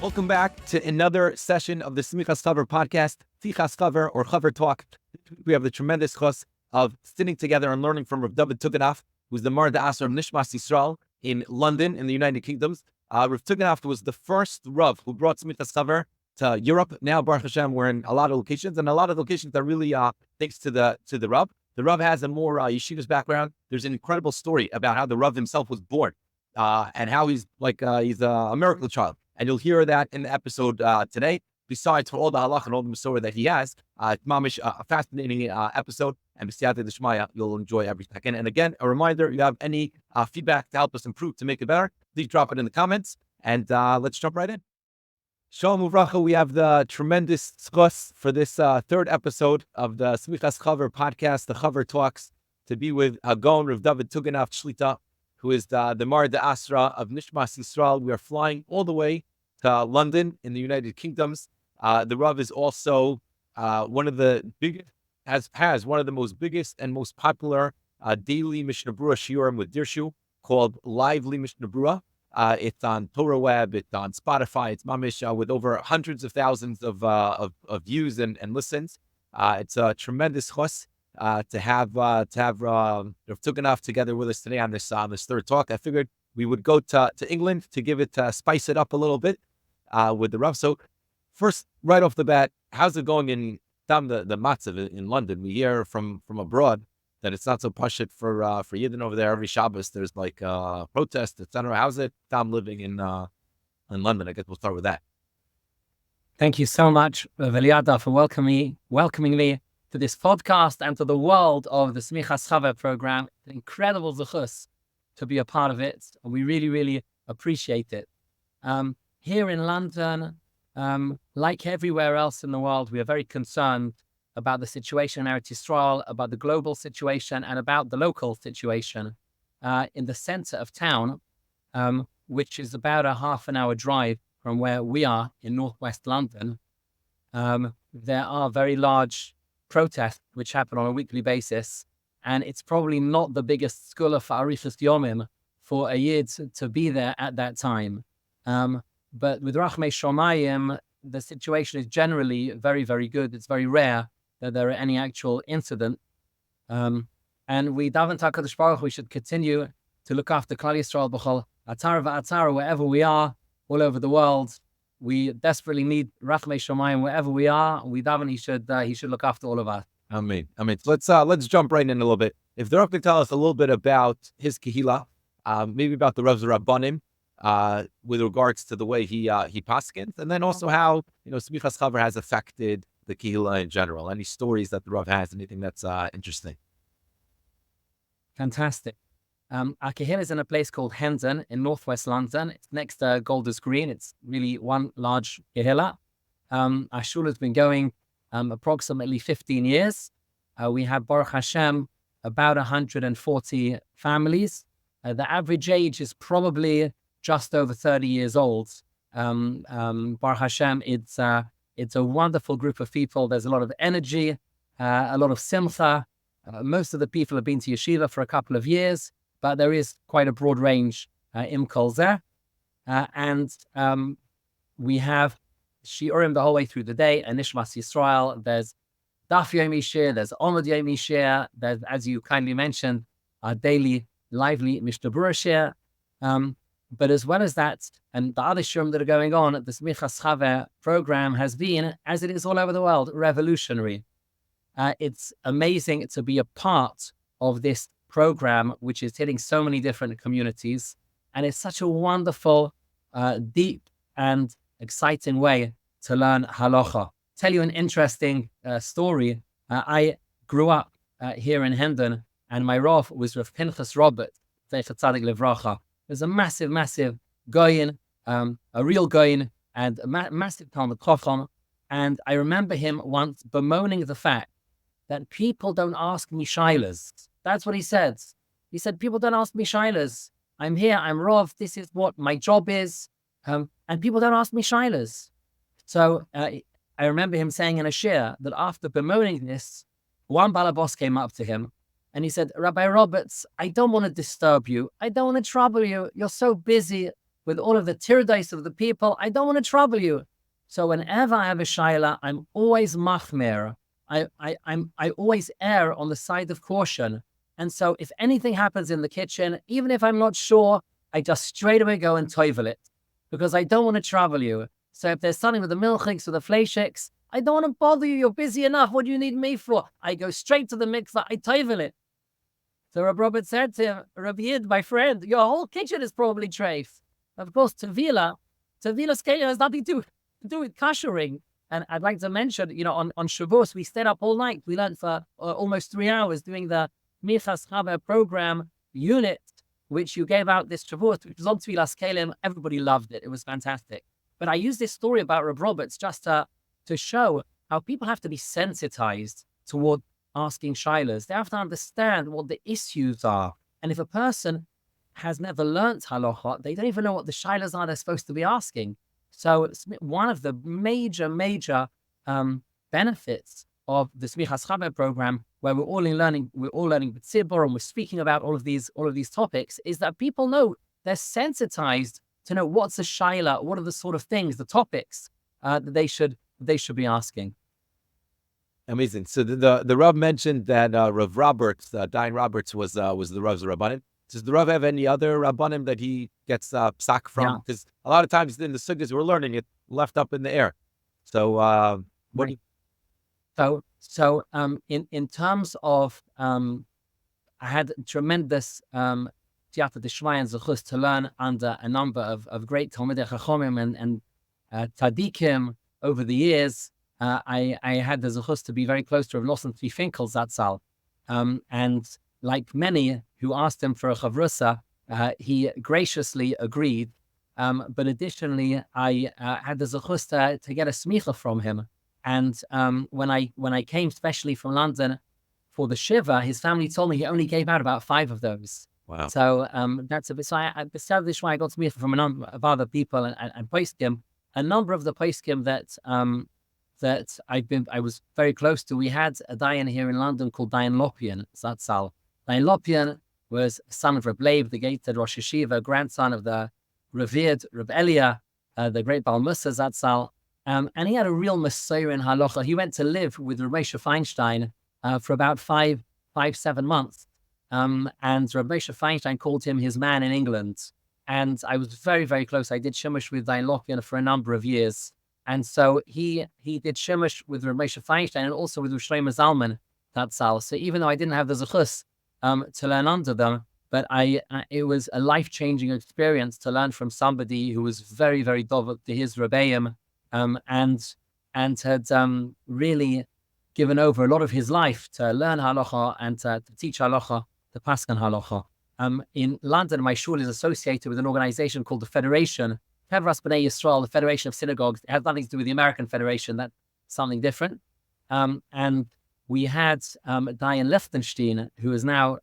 Welcome back to another session of the Semichas Chaver podcast, Semichas Chaver or Chaver Talk. We have the tremendous chos of sitting together and learning from Rav Dovid Tugendhaft, who's the Mar D'Asr of Nishmas Yisrael in London, in the United Kingdoms. Rav Tugendhaft was the first Rav who brought Semichas Chaver to Europe. Now, Baruch Hashem, we're in a lot of locations, and a lot of locations are really thanks to the Rav. The Rav has a more yeshiva's background. There's an incredible story about how the Rav himself was born and how he's a miracle child. And you'll hear that in the episode today. Besides for all the halach and all the Mesorah that he has, it's mamish a fascinating episode. And b'siyata d'shmaya, you'll enjoy every second. And again, a reminder: if you have any feedback to help us improve, to make it better, please drop it in the comments. And let's jump right in. Shalom uvracha. We have the tremendous schos for this third episode of the Semichas Chaver podcast, the Chaver Talks, to be with Hagon Rav Dovid Tugendhaft Shlita, who is the Mar D'Asra of Nishmas Yisrael. We are flying all the way to London in the United Kingdoms. The Rav is also one of the biggest, has one of the most biggest and most popular daily Mishnah Berurah shiurim with Dirshu called Lively Mishnah Berurah. It's on Torah Web, it's on Spotify, it's mamish with over hundreds of thousands of views and listens. It's a tremendous chos. To have Rav Tugendhaft together with us today on this third talk. I figured we would go to England to give it spice it up a little bit with the Rav. So first, right off the bat, how's it going in the matzav in London? We hear from abroad that it's not so pashut for Yidden over there. Every Shabbos there's like protests, etc. How's it living in London? I guess we'll start with that. Thank you so much, Veliada, for welcoming me to this podcast and to the world of the Semichas Chaver program. It's an incredible zechus to be a part of it. And we really, really appreciate it. Here in London, like everywhere else in the world, we are very concerned about the situation in Eretz Yisrael, about the global situation, and about the local situation. In the center of town, which is about a half an hour drive from where we are in northwest London, there are very large protests which happen on a weekly basis, and it's probably not the biggest school of Arichas Yomim for a Yid to be there at that time. But with Rachmei Shomayim, the situation is generally very, very good. It's very rare that there are any actual incident. And we daven to HaKadosh Baruch Hu, we should continue to look after Klal Yisrael b'chol atar v'atar, wherever we are, all over the world. We desperately need Rachmei Shomayim wherever we are. We daven he should look after all of us. Amen. Let's jump right in a little bit. If the Rav could tell us a little bit about his kehila, maybe about the Rav's Rabbanim, with regards to the way he paskins, and then also how Semichas Chaver has affected the kehila in general. Any stories that the Rav has, anything that's interesting. Shfantastic. Our kehila is in a place called Hendon in northwest London. It's next to Golders Green. It's really one large kehila. Our shul has been going approximately 15 years. We have, Baruch Hashem, about 140 families. The average age is probably just over 30 years old. Baruch Hashem, it's a wonderful group of people. There's a lot of energy, a lot of simcha. Most of the people have been to yeshiva for a couple of years, but there is quite a broad range in Kol Zeh. And we have shiurim the whole way through the day, and Nishmas Yisrael. There's Daf Yomi Shir, there's Omid Yomi Shir, there's, as you kindly mentioned, our daily lively Mishnah Berurah Shir. But as well as that, and the other shiurim that are going on, the Semichas Chaver program has been, as it is all over the world, revolutionary. It's amazing to be a part of this program, which is hitting so many different communities. And it's such a wonderful, deep and exciting way to learn halacha. Tell you an interesting story. I grew up here in Hendon, and my Rav was Rav Pinchas Robert, Zeichat Tzadik Livracha. There's a massive goyin, a real goyin, and a massive Talmud Chacham. And I remember him once bemoaning the fact that people don't ask me shilas. That's what he said. He said, people don't ask me shilas. I'm here, I'm Rav, this is what my job is. And people don't ask me shilas. So I remember him saying in a shir that after bemoaning this, one balabos came up to him and he said, Rabbi Roberts, I don't want to disturb you. I don't want to trouble you. You're so busy. with all of the tirdais of the people. I don't want to trouble you. So whenever I have a shaila, I'm always machmer. I always err on the side of caution. And so if anything happens in the kitchen, even if I'm not sure, I just straight away go and toivel it because I don't want to trouble you. So if there's something with the milchiks or the fleishiks, I don't want to bother you. You're busy enough. What do you need me for? I go straight to the mikvah. I toivel it. So Rabbi Robert said to him, Rabbi Yid, my friend, your whole kitchen is probably treif. Of course, Tevila's kitchen has nothing to do with kashering. And I'd like to mention, on Shavuos, we stayed up all night. We learned for almost 3 hours doing the Semichas Chaver program unit, which you gave out this Shavuos, which was on Tevilas Kelim. Everybody loved it. It was fantastic. But I use this story about Rabbi Roberts just to show how people have to be sensitized toward asking shilas. They have to understand what the issues are. And if a person has never learnt halacha, they don't even know what the shilas are they're supposed to be asking. So one of the major benefits of the Semichas Chaver program, where we're all learning with Tzibor and we're speaking about all of these topics, is that people know they're sensitized to know what's a shaila, what are the sort of things, the topics that they should be Amazing. So the Rav mentioned that Rav Roberts, Diane Roberts, was the Rav's Rabbanim. Does the Rav have any other Rabbanim that he gets pssak from? Because a lot of times in the sugyas we're learning it left up in the air. So what do you... So in terms of I had tremendous Tiyata Deshmai and Zechus to learn under a number of great Talmidei Chachomim and Tzadikim over the years. I had the Zechus to be very close to Rav Nosson Tzvi Finkel Zatzal. And like many who asked him for a chavrusa, he graciously agreed. But additionally, I had the Zechus to get a smicha from him. And when I came specially from London for the Shiva, his family told me he only gave out about 5 of those. Wow. So that's a bit. So I established why I got smicha from a number of other people and poskim. A number of the poskim that I was very close to. We had a Dayan here in London called Dayan Lopian Zatzal. Dayan Lopian was son of Reb Leib, the gated Rosh Yeshiva, grandson of the revered Reb Elia, the great Baal Musa Zatzal. And he had a real Mesorah in halacha. He went to live with Reb Moshe Feinstein for about 7 months. And Reb Moshe Feinstein called him his man in England. And I was very, very close. I did Shemush with Dayan Lopian for a number of years. And so he did Shemush with Reb Moshe Feinstein and also with Reb Shlomo Zalman Zatzal. So even though I didn't have the Zechus to learn under them, but it was a life-changing experience to learn from somebody who was very, very Dovid to his Rabbeim, and had really given over a lot of his life to learn halacha and to teach halacha, to paskan halacha. In London, my shul is associated with an organization called the Federation, Kevras B'nai Yisrael, the Federation of Synagogues. It has nothing to do with the American Federation. That's something different. And we had Dayan Lichtenstein, who is now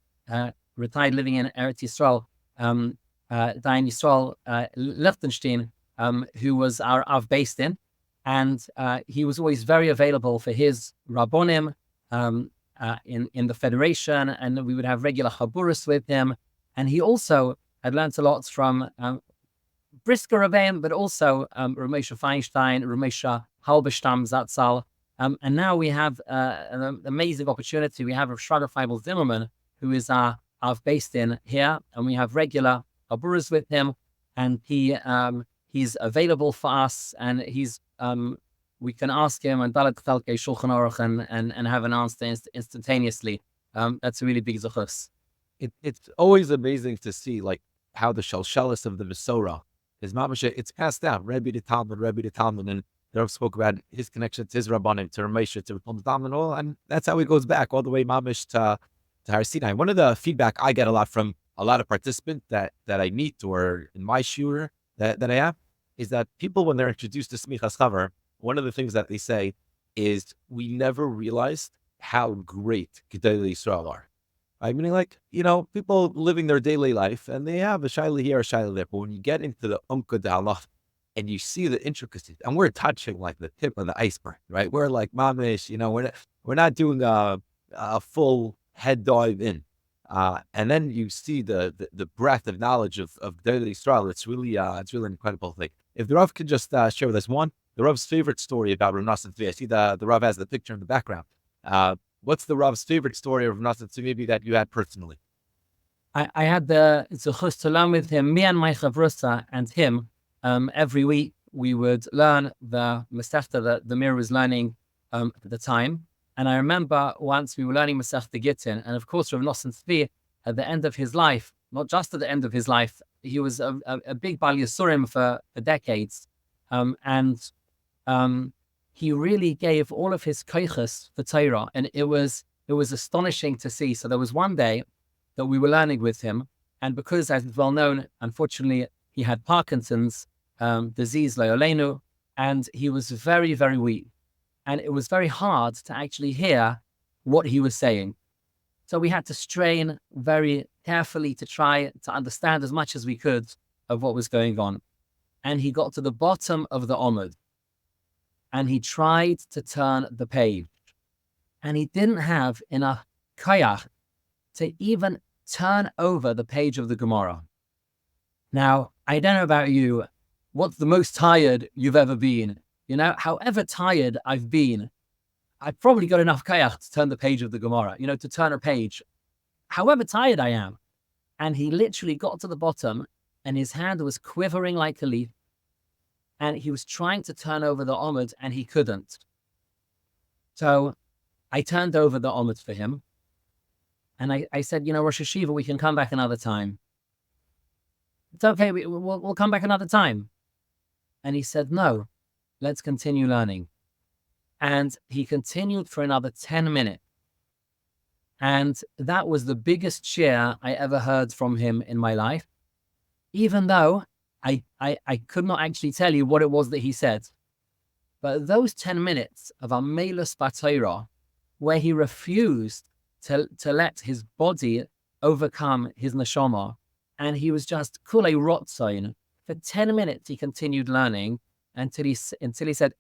retired living in Eretz Yisrael, Dayan Yisrael Lichtenstein, who was our Av based in. And he was always very available for his Rabbonim in the Federation, and we would have regular Chaburas with him. And he also had learned a lot from Brisker Rabbeim, but also Rav Moshe Feinstein, Rav Moshe Halberstam Zatzal. And now we have an amazing opportunity. We have Rav Shrader Feibel Zimmerman, who is our based in here, and we have regular Chaburas with him, and he's available for us, and we can ask him and Dalet Chalkei Shulchan Aruch and have an answer instantaneously. That's a really big zechus. It's always amazing to see like how the shalshalis of the Mesorah is mamash. It's passed down, Rebbe to Talmud, and the Rav spoke about his connection to his Rabbanim, to Ramesh, to Rav Talmud and all, and that's how it goes back all the way mamash to Har Sinai. One of the feedback I get a lot from a lot of participants that I meet or in my shiur that I have is that people, when they're introduced to Semichas Chaver, one of the things that they say is, we never realized how great Gedolei Yisrael are. I mean, like, people living their daily life, and they have a shaila here, a shaila there, but when you get into the umkud halach, and you see the intricacies, and we're touching like the tip of the iceberg, right? We're like mamish, we're not doing a full head dive in. And then you see the breadth of knowledge of daily Israel. It's really an incredible thing. If the Rav could just share with us the Rav's favorite story about Rav Nosson Tzvi. I see the Rav has the picture in the background. What's the Rav's favorite story of Rav Nosson Tzvi maybe that you had personally? I had the zechus to learn with him, me and my chavrusa and him. Every week we would learn the Masechta that the Mir was learning at the time. And I remember once we were learning Masechta Gittin, and of course Rav Nosson Tzvi, at the end of his life, not just at the end of his life, he was a big Bal Yisurim for decades. He really gave all of his koiches for Torah, and it was astonishing to see. So there was one day that we were learning with him, and because, as is well known, unfortunately, he had Parkinson's disease, Leolenu, and he was very, very weak. And it was very hard to actually hear what he was saying. So we had to strain very carefully to try to understand as much as we could of what was going on. And he got to the bottom of the Omid, and he tried to turn the page. And he didn't have enough kayach to even turn over the page of the Gemara. Now, I don't know about you, what's the most tired you've ever been? You know, however tired I've been, I've probably got enough kayach to turn the page of the Gemara, to turn a page, however tired I am. And he literally got to the bottom, and his hand was quivering like a leaf, and he was trying to turn over the Omid, and he couldn't. So I turned over the Omid for him, and I said, Rosh Hashiva, we can come back another time. It's okay, we'll come back another time. And he said, no, let's continue learning. And he continued for another 10 minutes. And that was the biggest share I ever heard from him in my life, even though I could not actually tell you what it was that he said. But those 10 minutes of Amelus B'Torah, where he refused to let his body overcome his neshama, and he was just kulei rotzain. For 10 minutes, he continued learning until he said,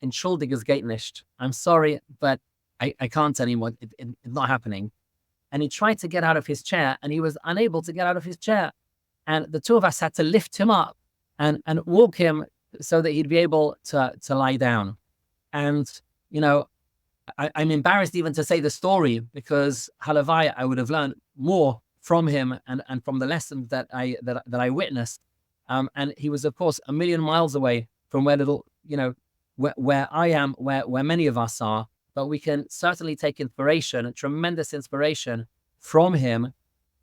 "Entschuldigung, geht nicht. I'm sorry, but I can't anymore. It's not happening." And he tried to get out of his chair, and he was unable to get out of his chair. And the two of us had to lift him up and walk him so that he'd be able to lie down. And, I'm embarrassed even to say the story, because halavai, I would have learned more from him and from the lessons that I witnessed. And he was, of course, a million miles away from where where I am, where many of us are. But we can certainly take inspiration, tremendous inspiration from him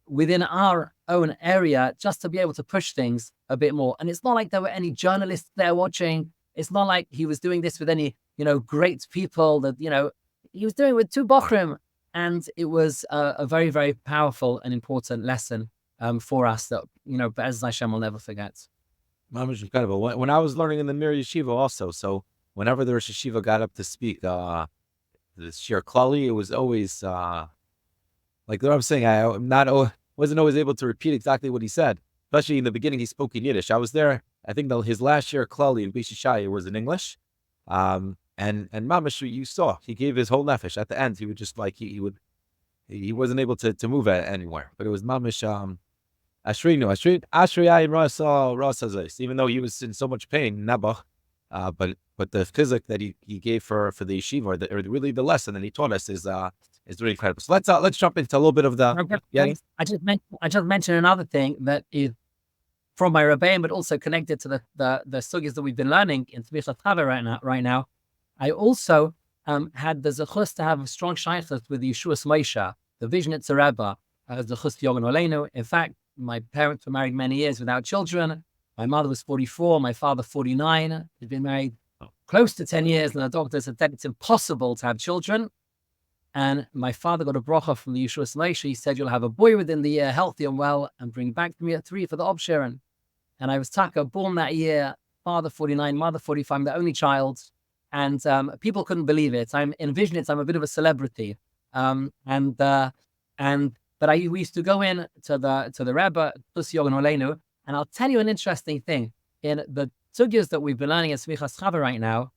within our own area, just to be able to push things a bit more. And it's not like there were any journalists there watching. It's not like he was doing this with any, great people that, he was doing it with two bochrim. And it was a very, very powerful and important lesson for us that, Be'ez Hashem will never forget. Mamish incredible. When I was learning in the Mir Yeshiva also, so whenever the Rosh Yeshiva got up to speak, the Shir Klali, it was always, like what I'm saying, wasn't always able to repeat exactly what he said. Especially in the beginning, he spoke in Yiddish. I was there, I think his last Shir Klali in Bishishai was in English. And Mamish, you saw, he gave his whole nefesh. At the end, he would just he wasn't able to move anywhere. But it was Mamish, Ashrei Rasa, even though he was in so much pain, Nabach, but the pssak that he gave for the yeshiva, or really the lesson that he taught us is really incredible. So let's jump into a little bit of the. Yeah. I just mentioned another thing that is from my Rabbeim, but also connected to the sugis that we've been learning in Semichas Chaver right now. I also had the zechus to have a strong shaychus with the Yeshua's Moshe, the Vishnitzer Rebbe, zechus Yogan Oleinu. In fact, my parents were married many years without children. My mother was 44, my father 49. They'd been married close to 10 years, and the doctor said it's impossible to have children. And my father got a bracha from the Yeshua's Moshe. He said, "You'll have a boy within the year, healthy and well, and bring back to me at 3 for the obshirin." And I was taka, born that year, father 49, mother 45, I'm the only child. And people couldn't believe it. I'm envisioning it. I'm a bit of a celebrity. But we used to go in to the Rebbe, Yogan Oleinu, and I'll tell you an interesting thing. In the sugyas that we've been learning in Semichas Chaver right now,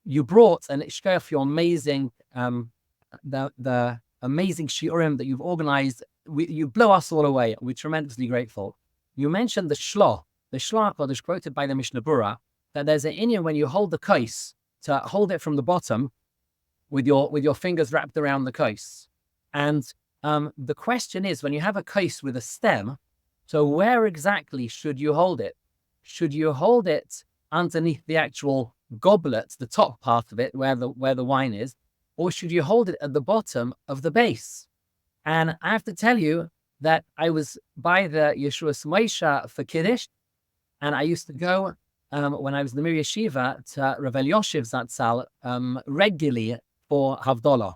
you brought an ishkayach for your amazing, the amazing shiurim that you've organized you blow us all away. We're tremendously grateful. You mentioned the shloh HaKodesh quoted by the Mishnah Berurah, that there's an inyan when you hold the kos, to hold it from the bottom with your fingers wrapped around the kos. And the question is, when you have a kos with a stem, so where exactly should you hold it? Should you hold it underneath the actual goblet, the top part of it, where the wine is, or should you hold it at the bottom of the base? And I have to tell you that I was by the Yeshua Semichas for Kiddush, and I used to go when I was in the Mir Yeshiva to Rav Elyoshiv Zatzal regularly for Havdalah.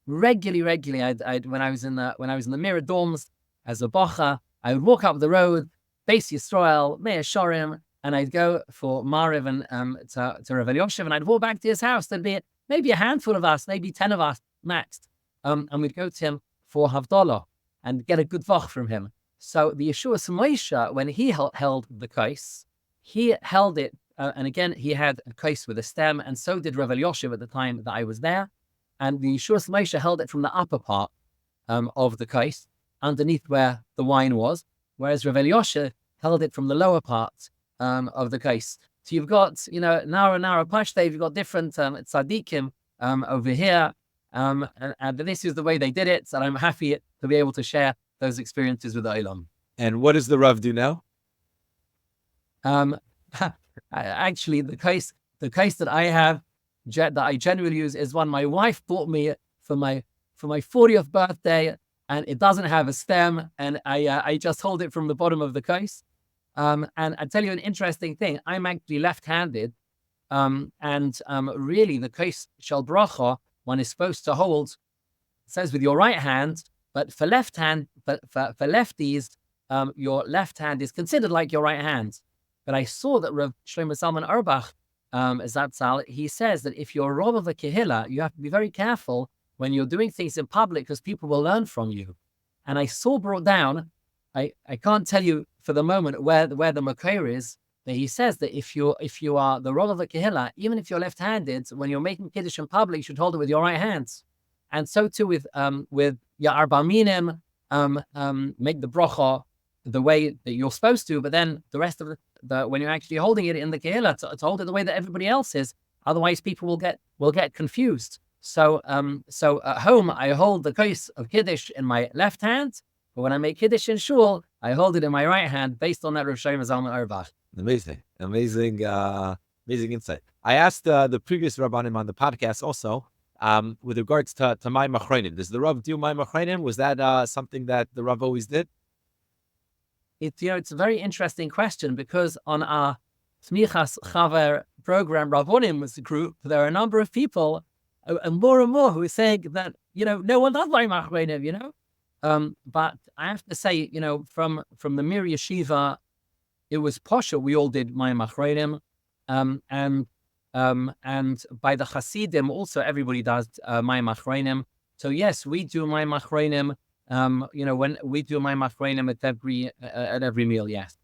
Regularly. I'd when I was in the Mir dorms as a bocha, I would walk up the road, Beis Yisrael, Meir Shorim, and I'd go for Mariv and to Rav Elyoshiv, and I'd walk back to his house. There'd be maybe a handful of us, maybe 10 of us maxed, and we'd go to him for Havdalah and get a good vach from him. So the Yeshua Semichas, when he held the kos, he held it, and again, he had a kos with a stem, and so did Rav Elyoshiv at the time that I was there. And the Yeshua Semichas held it from the upper part of the kos, underneath where the wine was, whereas Rav Elyoshiv held it from the lower part of the kos. So you've got, Nara Pashte, you've got different tzaddikim over here, and this is the way they did it, and I'm happy to be able to share those experiences with the Olam. And what does the Rav do now? Actually, the case that I have, that I generally use, is one my wife bought me for my 40th birthday, and it doesn't have a stem, and I just hold it from the bottom of the case. And I tell you an interesting thing. I'm actually left-handed, and really the case shel bracha, one is supposed to hold, it says with your right hand, but for left hand, for lefties, your left hand is considered like your right hand. But I saw that Rav Shlomo Zalman Auerbach, Zatzal, he says that if you're a Rav of a Kehillah, you have to be very careful when you're doing things in public, because people will learn from you. And I saw brought down, I can't tell you for the moment where the Makor is, but he says that if you are the Rav of a Kehillah, even if you're left-handed, when you're making Kiddush in public, you should hold it with your right hand. And so too with Ya'ar Baminim, make the bracha the way that you're supposed to, but then the rest of the when you're actually holding it in the kehillah, to hold it the way that everybody else is. Otherwise, people will get confused. So at home, I hold the kos of Kiddush in my left hand, but when I make Kiddush in shul, I hold it in my right hand, based on that Rav Shlomo Zalman Auerbach. Amazing insight. I asked the previous Rabbanim on the podcast also, with regards to my machronim. Does the Rav do my machronim? Was that something that the Rav always did? It's a very interesting question, because on our Semichas Chaver program, Rabbonim group, there are a number of people, and more who are saying that, no one does my machronim, but I have to say, from the Mir Yeshiva, it was posher. We all did my machronim, and by the Hasidim also everybody does my machronim. So yes, we do my machronim. When we do my machronim at every meal, yes.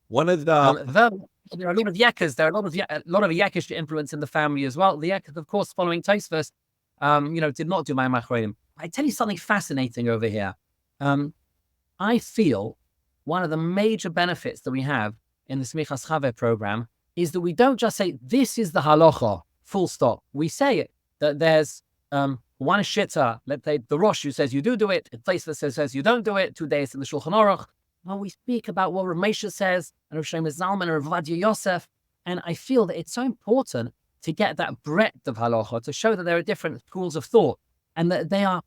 One of there are a lot of yakas. There are a lot of yakish influence in the family as well. The yakas, of course, following Tosfos, did not do my machronim. I tell you something fascinating over here. I feel one of the major benefits that we have in the Semichas Chaver program is that we don't just say, this is the halacha, full stop. We say it, that there's one shitta, let's say the Rosh, who says you do it, a place that says you don't do it, 2 days in the Shulchan Aruch. Well, we speak about what Rav Moshe says, and Rav Shlomo Zalman, and Rav Ovadia Yosef, and I feel that it's so important to get that breadth of halacha, to show that there are different schools of thought, and that they are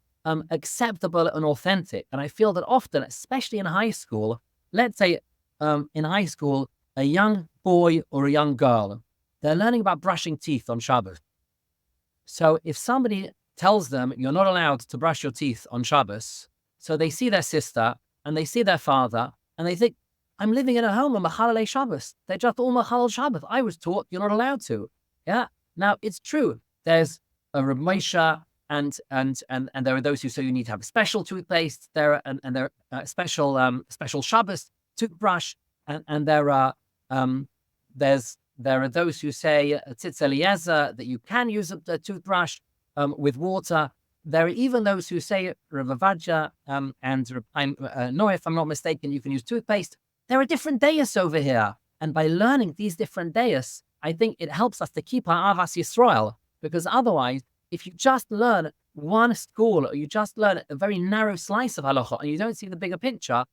acceptable and authentic. And I feel that often, especially in high school, let's say in high school, a young boy or a young girl, they're learning about brushing teeth on Shabbos. So if somebody tells them you're not allowed to brush your teeth on Shabbos, so they see their sister and they see their father and they think, I'm living in a home of Machalei Shabbos. They're just all Machalel Shabbos. I was taught you're not allowed to. Yeah. Now it's true. There's a Reb Moshe and there are those who say you need to have a special toothpaste. There are special Shabbos toothbrush, and there are those who say Tzitz Eliezer, that you can use a toothbrush with water. there are even those who say, Rav Avadja and Noah, if I'm not mistaken, you can use toothpaste. There are different dayas over here. And by learning these different dayas, I think it helps us to keep our Avas Yisrael. Because otherwise, if you just learn one school or you just learn a very narrow slice of halacha and you don't see the bigger picture,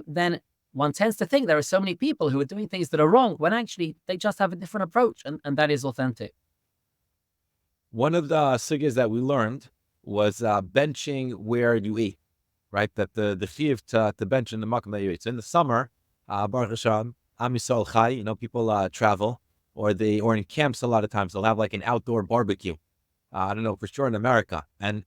then one tends to think there are so many people who are doing things that are wrong when actually they just have a different approach, and that is authentic. One of the sugyas that we learned was benching where you eat, right? That the chiyuv to bench in the makom that you eat. So in the summer, Baruch Hashem, Am Yisrael Chai, people travel, or in camps a lot of times they'll have like an outdoor barbecue. I don't know for sure in America, and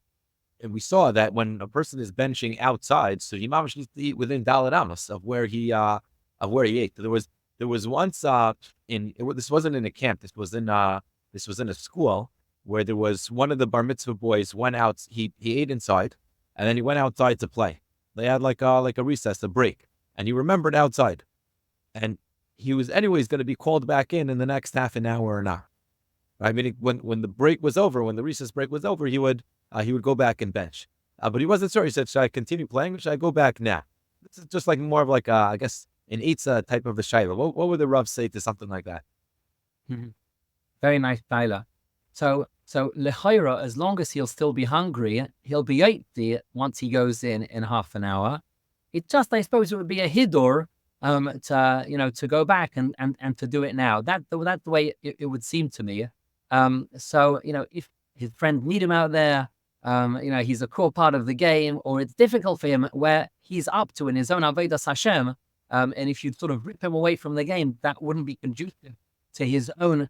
we saw that when a person is benching outside, so he mamash needs to eat within Dalet Amos of where he ate. There was once this wasn't in a camp. This was in a school where there was one of the bar mitzvah boys went out. He ate inside, and then he went outside to play. They had like a recess, a break, and he remembered outside, and he was anyways going to be called back in the next half an hour or an hour. I mean, when the break was over, when the recess break was over, he would go back and bench. But he wasn't sure. He said, should I continue playing or should I go back now? This is just like more of like, I guess, an Eitzah type of a shayla. What would the Rav say to something like that? Very nice shayla. So lechaira, as long as he'll still be hungry, he'll be 80 once he goes in half an hour. It just, I suppose, it would be a hidur to go back and to do it now. That's the way it would seem to me. So if his friend need him out there, he's a core part of the game, or it's difficult for him where he's up to in his own avodas Hashem, and if you sort of rip him away from the game, that wouldn't be conducive to his own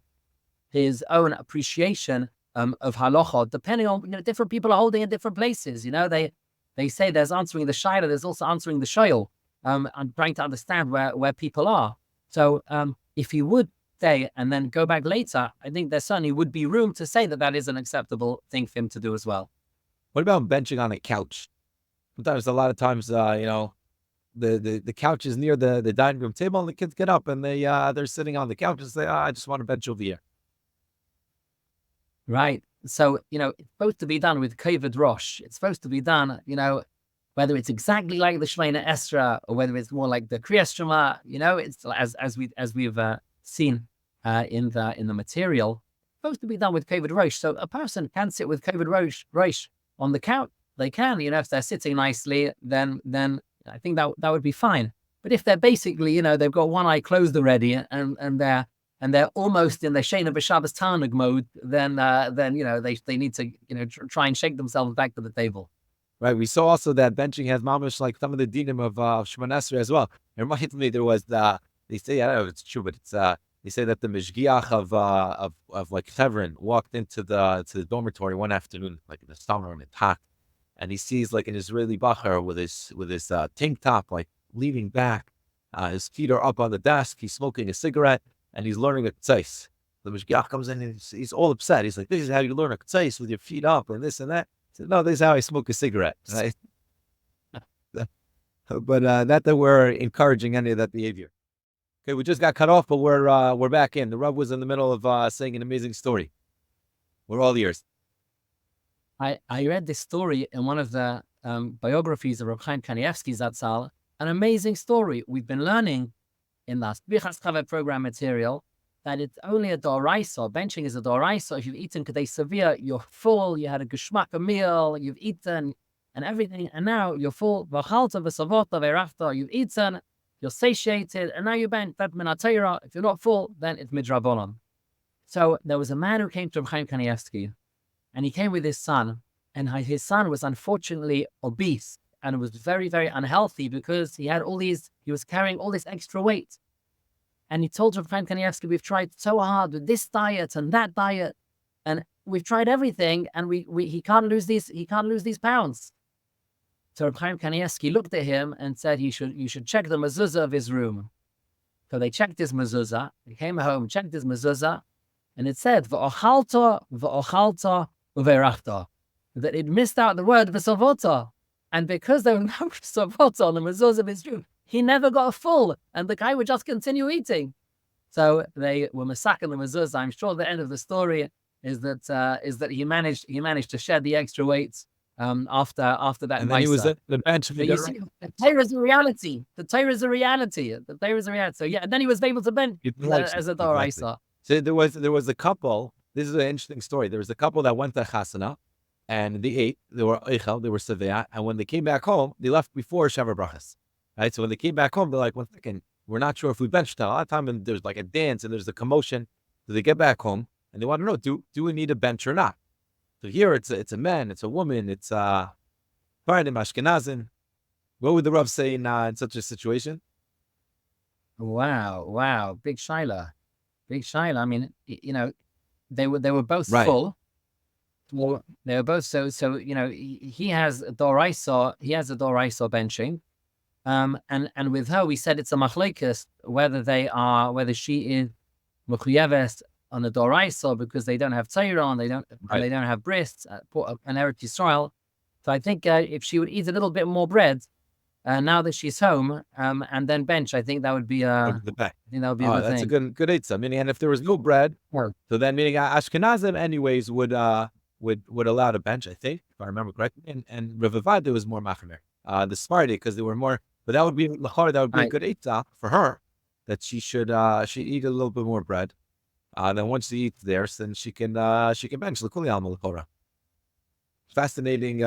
appreciation of halacha. Depending on different people are holding in different places. They say there's answering the shayla, there's also answering the shoyl. I'm trying to understand where people are. So if you would stay and then go back later, I think there certainly would be room to say that is an acceptable thing for him to do as well. What about benching on a couch? Sometimes, a lot of times, the couch is near the dining room table, and the kids get up and they're sitting on the couch and say, I just want to bench over here. Right. So, it's supposed to be done with kavod rosh. It's supposed to be done, whether it's exactly like the Shemona Esra or whether it's more like the Kriyas Shema, it's as we've seen in the material, it's supposed to be done with kavod rosh. So a person can sit with kavod rosh on the couch. They can, if they're sitting nicely, then I think that would be fine. But if they're basically, they've got one eye closed already and they're almost in their Shena B'Shabbos Tanug mode, then they need to try and shake themselves back to the table. Right. We saw also that benching has mamash like some of the dinim of Shemona Esrei as well. It reminds me there was they say, I don't know if it's true, but it's they say that the mishgiach of like Chaver walked into the dormitory one afternoon, like in the summer, and it's hot, and he sees like an Israeli bacher with his tank top like leaning back, his feet are up on the desk, he's smoking a cigarette, and he's learning a ktseis. The mishgiach comes in and he's all upset. He's like, "This is how you learn a ktseis, with your feet up and this and that." He said, "No, this is how I smoke a cigarette." Right? But not that we're encouraging any of that behavior. Okay, we just got cut off, but we're back in. The Rav was in the middle of saying an amazing story. We're all ears. I read this story in one of the biographies of Reb Chaim Kanievsky Zatzal. An amazing story. We've been learning in the Semichas Chaver program material that it's only a doraisa. Benching is a doraisa. If you've eaten kedei severe, you're full. You had a geschmack meal. You've eaten and everything, and now you're full. V'chalta v'savota v'rafta. You've eaten. You're satiated, and now you bench. That min ha-Torah. If you're not full, then it's midrabanan. So there was a man who came to Reb Chaim Kanievsky, and he came with his son, and his son was unfortunately obese and was very, very unhealthy because he was carrying all this extra weight. And he told Reb Chaim Kanievsky, we've tried so hard with this diet and that diet, and we've tried everything, and he can't lose these pounds. So Reb Chaim Kanievsky looked at him and said, you should check the mezuzah of his room. So they checked his mezuzah. He came home, checked his mezuzah, and it said, v'ochalta uverachta, that it missed out the word v'savota. And because there was no v'savota on the mezuzah of his room, he never got full, and the guy would just continue eating. So they were pssak in the mezuzah. I'm sure the end of the story is that he managed to shed the extra weight, after that. And then he was Maisa. at the bench. So you see, the Torah is a reality. The Torah is a reality. The Torah is a reality. So yeah, and then he was able to bench as a Doraisa. So there was a couple. This is an interesting story. There was a couple that went to Chasana, and they ate. They were eichel. They were sevea. And when they came back home, they left before Chaver brachas. Right. So when they came back home, they're like, "One second, we're not sure if we benched." A lot of time, and there's like a dance and there's a commotion. So they get back home and they want to know, do we need a bench or not? So here it's a man, it's a woman, it's Paradim Ashkenazim. What would the Rav say in such a situation? Wow, big shaila. I mean, they were both Right. full. Well, they were both so. He has a doraisa. He has a doraisa benching, and with her, we said it's a machlekes whether she is mechuyeves on the doraisa because they don't have Torah and they don't have breasts and Eretz Yisrael. So I think if she would eat a little bit more bread now that she's home, and then bench, I think that would be a good That's thing. a good eitzah. Meaning, and if there was no bread, so then meaning Ashkenazim anyways would allow to bench. I think if I remember correctly, and Rav Avada was more machamer. The Sephardi because they were more, but that would be lachar. That would be a good eitzah for her that she should eat a little bit more bread. Then once she eats theirs, then she can bench. Fascinating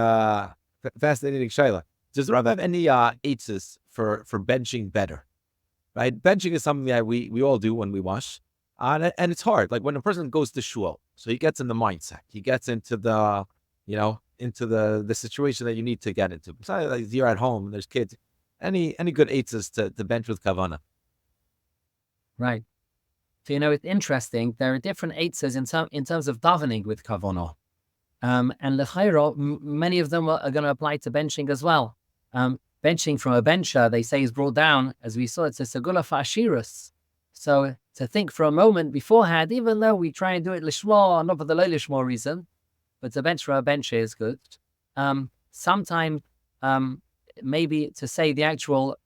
shayla. Does Rav have any eitzes for benching better? Right, benching is something that we all do when we wash, and it's hard. Like when a person goes to shul, so he gets in the mindset, he gets into the the situation that you need to get into. Besides, like you're at home, there's kids. Any good eitzes to bench with kavana? Right. So it's interesting. There are different eitzes in terms of davening with kavanah, and l'chayro, many of them are going to apply to benching as well. Benching from a bencher, they say, is brought down, as we saw, it's a segula fa'ashirus. So to think for a moment beforehand, even though we try and do it lishma, not for the low lishma reason, but to bench for a bencher is good. Sometimes maybe to say the actual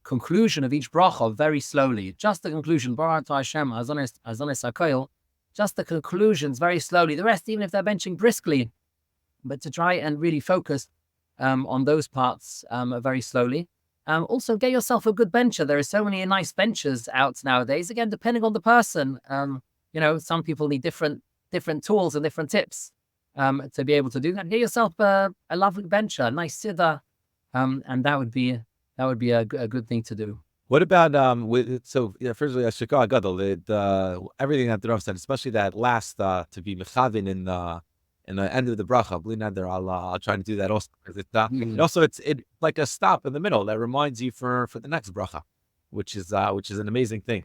conclusion of each bracha very slowly, just the conclusion, Baruch Hashem, azones hakoil, just the conclusions very slowly. The rest, even if they're benching briskly, but to try and really focus on those parts very slowly. Also, get yourself a good bencher. There are so many nice benchers out nowadays. Again, depending on the person, some people need different tools and different tips to be able to do that. Get yourself a lovely bencher, a nice siddur, and that would be a good thing to do. What about firstly, Shikah Gadol, everything that the Rav said, especially that last to be mechavin in the end of the bracha. Bli neder, I'll try to do that also. And also it's like a stop in the middle that reminds you for the next bracha, which is an amazing thing.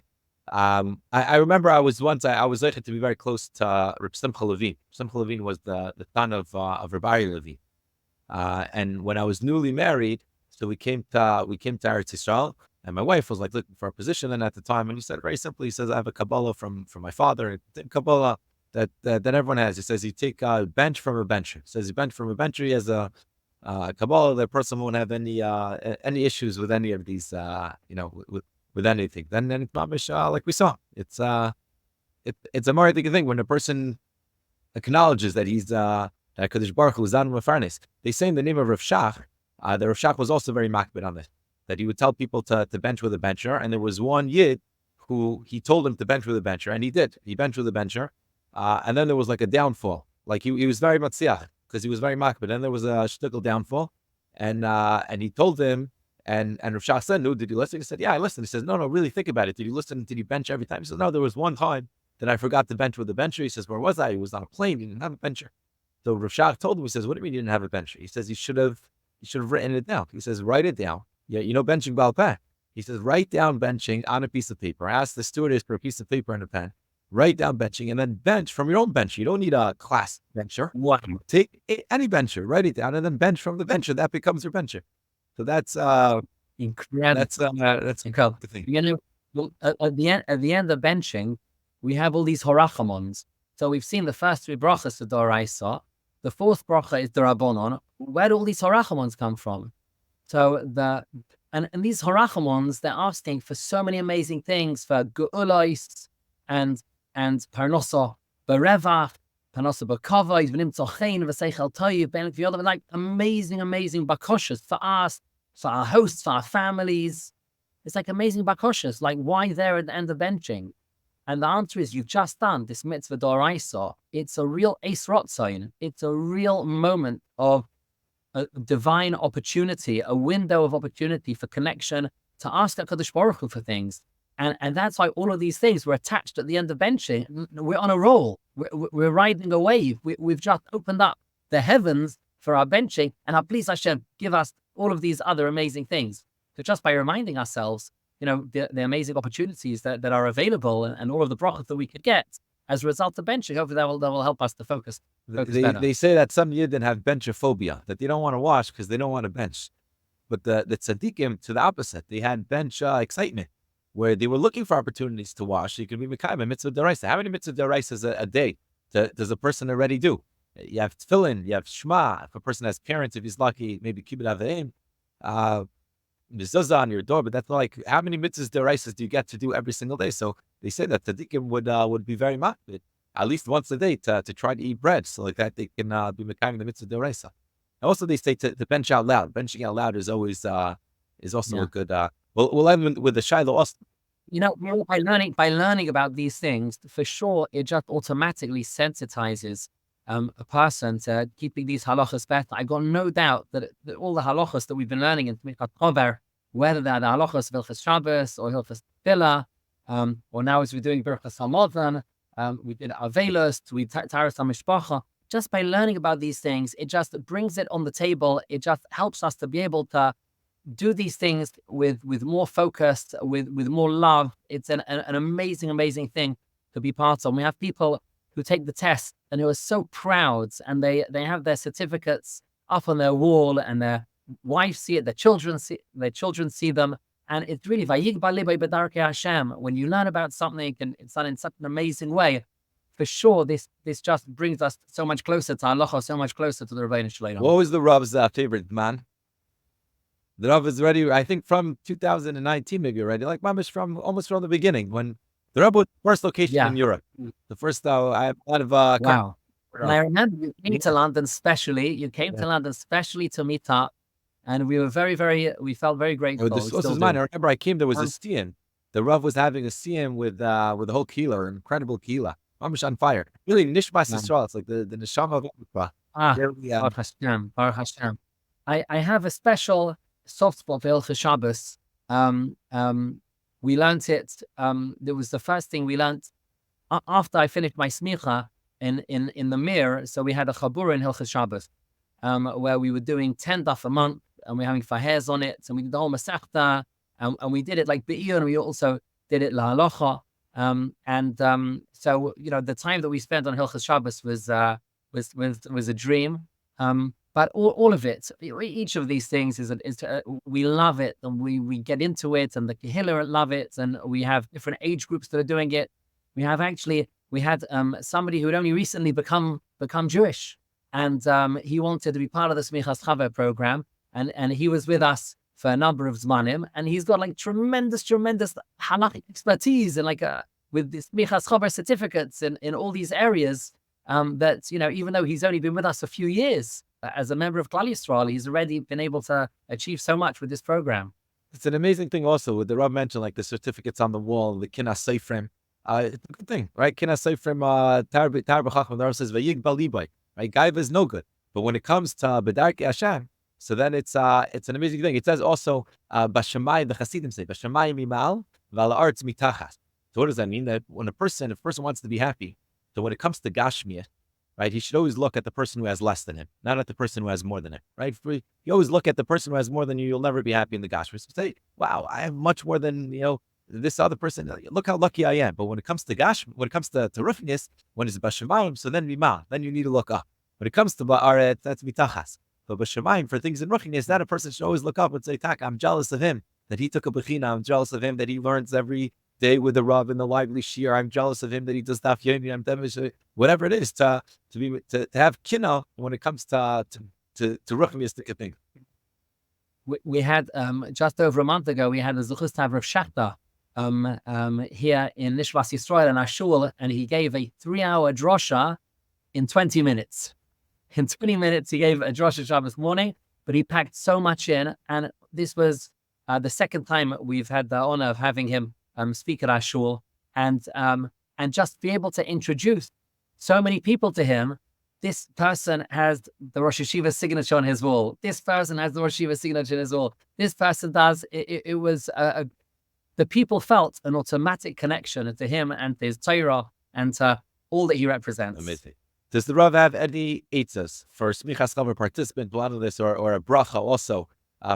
I remember I was lucky to be very close to Reb Simcha Levin. Simcha Levin was the son of Rabbeim Levin. And when I was newly married, so we came to Eretz Yisrael, and my wife was like looking for a position. And at the time, and he said very simply, he says, I have a Kabbalah from my father, Kabbalah that everyone has. He says you take a bench from a bencher. He says you bench from a bencher. He has a Kabbalah. The person won't have any issues with any of these, with anything. Then it's mamish, like we saw. It's a marvelous thing when a person acknowledges that he's that Kadosh Baruch Hu is on Mefarnes. They say in the name of Rav Shach, the Rav Shach was also very makbid on this, that he would tell people to bench with a bencher. And there was one yid who he told him to bench with a bencher, and he did. He benched with a bencher. And then there was like a downfall. Like he was very matziach because he was very makbid. Then there was a shtickle downfall, and he told him, and Rav Shach said, "No, did you listen?" He said, "Yeah, I listened." He says, "No, really think about it. Did you listen? Did you bench every time?" He says, "No, there was one time that I forgot to bench with a bencher." He says, "Where was I?" He was on a plane. He didn't have a bencher. So Rav Shach told him, he says, "What do you mean you didn't have a bencher?" He says, "You should have written it down." He says, "Write it down." Yeah, benching Baal Peh. He says, "Write down benching on a piece of paper. Ask the stewardess for a piece of paper and a pen. Write down benching, and then bench from your own bench. You don't need a class bencher. Take any bencher, write it down, and then bench from the bencher. That becomes your bencher." So that's incredible. That's incredible. At the end of benching, we have all these horachamons. So we've seen the first three brachas of Doraisa. The fourth bracha is the Rabbanon. Where do all these horachamons come from? So and these horachamons, they're asking for so many amazing things, for geulais and parnosa, berevach, Panosabakava, he's been imtochain, v'seichel toyiv, ben v'yodav, like amazing bakoshas for us, for our hosts, for our families. It's like amazing bakoshas. Like, why there at the end of benching? And the answer is, you've just done this mitzvah d'oraisa. It's a real eis rotzain. It's a real moment of a divine opportunity, a window of opportunity for connection, to ask HaKadosh Baruch Hu for things. And that's why all of these things were attached at the end of benching. We're on a roll. We're riding a wave. We've just opened up the heavens for our benching, and our please Hashem give us all of these other amazing things. So just by reminding ourselves, the amazing opportunities that are available, and all of the brachot that we could get as a result of benching, hopefully that will help us to focus better. They say that some Yidden have benchophobia, that they don't want to wash because they don't want to bench. But the tzaddikim, to the opposite, they had bench excitement, where they were looking for opportunities to wash. You can be mekayim a mitzvah d'oraisa. How many mitzvah d'oraisas a day does a person already do? You have tefillin, you have shema. If a person has parents, if he's lucky, maybe kibbut aveim, mezuzah on your door. But that's like, how many mitzvahs d'oraisas do you get to do every single day? So they say that tzaddikim would be very motivated at least once a day to try to eat bread, so like that they can be mekayim the mitzvah d'oraisa. Also, they say to bench out loud. Benching out loud is always is also a good. We'll end with the Shiloh also. By learning about these things, for sure, it just automatically sensitizes a person to keeping these halachos better. I got no doubt that all the halachos that we've been learning in Semichas Chaver, whether they're the halachos of Hilchos Shabbos or Hilchos Tefillah, or now as we're doing Birchas Hamazon, we did Avelos, we Taras HaMishpacha. Just by learning about these things, it just brings it on the table. It just helps us to be able to do these things with more focus, with more love. It's an amazing thing to be part of. We have people who take the test and who are so proud, and they have their certificates up on their wall, and their wives see it, their children see them, and it's really vayigba libay b'darkei Hashem. When you learn about something and it's done in such an amazing way, for sure, this just brings us so much closer to halachos, so much closer to the Rabbeinu Shalom. What was the Rav's favorite man? The Rav is ready, I think, from 2019, maybe already, like Mamish almost from the beginning, when the Rav was first location in Europe. The first, I have a lot of... wow. And I remember you came to London specially. You came to London specially to meet up, and we were we felt very grateful. This was mine. I remember I came, there was a siyum. The Rav was having a siyum with the whole kehila, an incredible kehila. Mamish on fire. Really, Nishmas Yisrael. It's like the neshama of Baruch Hashem. I have a special soft spot for Hilchos Shabbos. We learned it. There was the first thing we learned after I finished my smicha in the Mir. So we had a chabura in Hilchos Shabbos, where we were doing 10 daf a month, and we're having fahez on it. And we did the whole masechta, and we did it like be'iyun, and we also did it la halacha. So the time that we spent on Hilchos Shabbos was a dream. But all of it, each of these things is we love it, and we get into it, and the kehillah love it, and we have different age groups that are doing it. We had somebody who had only recently become Jewish, and he wanted to be part of the Semichas Chaver program, and he was with us for a number of zmanim, and he's got like tremendous halachic expertise, and with the Semichas Chaver certificates in all these areas, that even though he's only been with us a few years as a member of Klal Yisrael, he's already been able to achieve so much with this program. It's an amazing thing also, with the Rav mentioned, like the certificates on the wall, the Kinas Seifrim. It's a good thing, right? Kinas Seifrim, Tar B'Chacham, the Rav says, Vayig Balibay, right? Gaiva is no good. But when it comes to B'Darkei Hashem, so then it's an amazing thing. It says also, Bashamayim, the Hasidim say, Bashamayim Mimal, Val Arts Mitachas. So what does that mean? That when if a person wants to be happy, so when it comes to Gashmiyah, right, he should always look at the person who has less than him, not at the person who has more than him, right? You always look at the person who has more than you, you'll never be happy in the Gashmiyah. So say, wow, I have much more than, this other person. Look how lucky I am. But when it comes to when it comes to rufiness, when it's Bashamayim, so then Mima, then you need to look up. When it comes to Ba'aret, that's Mitachas. But Bashamayim, for things in rufiness, that a person should always look up and say, Tak, I'm jealous of him, that he took a Bechina. I'm jealous of him, that he learns every day with the Rav in the lively shir. I'm jealous of him that he does daf yomi. I'm devish, whatever it is to have kina when it comes to ruchnistic thing. We had just over a month ago, we had the Zuchus Taver of Shachta here in Nishmas Yisrael in our shul, and he gave a 3-hour drosha in 20 minutes. In 20 minutes, he gave a Rosh Hashanah morning, but he packed so much in. And this was the second time we've had the honor of having him speak at our shul, and just be able to introduce so many people to him. This person has the Rosh Hashiva signature on his wall. This person has the Rosh Hashiva signature on his wall. This person does. It was the people felt an automatic connection to him and to his Torah and to all that he represents. Amazing. Does the Rav have any eitzas for Semichas Chaver participant, one of this, or a bracha also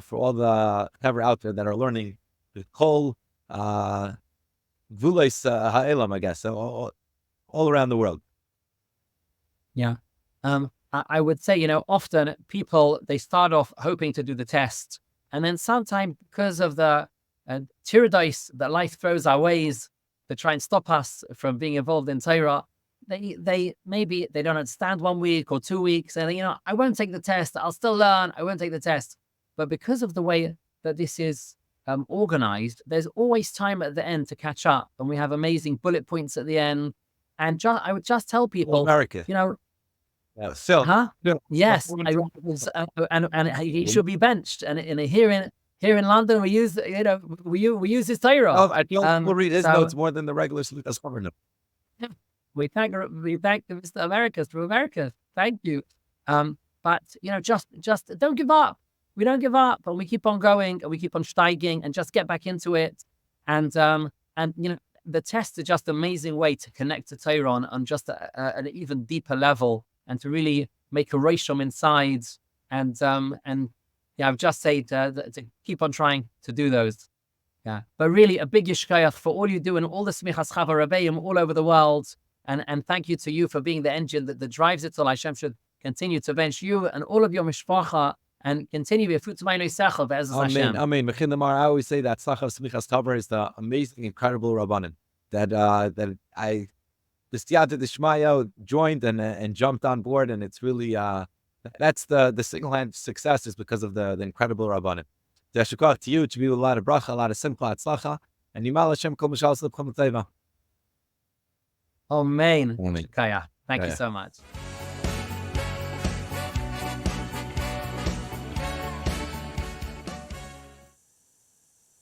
for all the Chaver out there that are learning the kol vulais ha'elam, I guess, all around the world? Yeah. I would say, often people, they start off hoping to do the test. And then sometimes because of the tiradis that life throws our ways to try and stop us from being involved in Torah, they maybe they don't understand 1 week or 2 weeks. And, I won't take the test. I'll still learn. I won't take the test. But because of the way that this is organized, there's always time at the end to catch up. And we have amazing bullet points at the end. And I would just tell people, America. Yes, and he should be benched. And here in London, we use we use his Torah. We'll read his notes more than the regular Semichas Chaver note. We thank Mr. America through America. Thank you. But just don't give up. We don't give up, and we keep on going, and we keep on steiging, and just get back into it. And the tests are just an amazing way to connect to Torah on just an even deeper level, and to really make a reshom inside. And I've just said to keep on trying to do those. Yeah, but really a big yishkayach for all you do and all the Semichas Chaver Rabbeim all over the world. And thank you to you for being the engine that drives it. So Hashem should continue to bench you and all of your mishpacha and continue your fruit to my Hashem. Amen. Amen. I always say that Tzach of Semichas Chaver is the amazing, incredible Rabbanim that I the Siyata D'Shmaya joined and jumped on board, and it's really that's the single hand success is because of the incredible Rabbanim. Yeshukach to you, to be with a lot of bracha, a lot of simcha, atzlacha, and Yimal Hashem kol mishal slip chom teva. Amen. Thank you so much.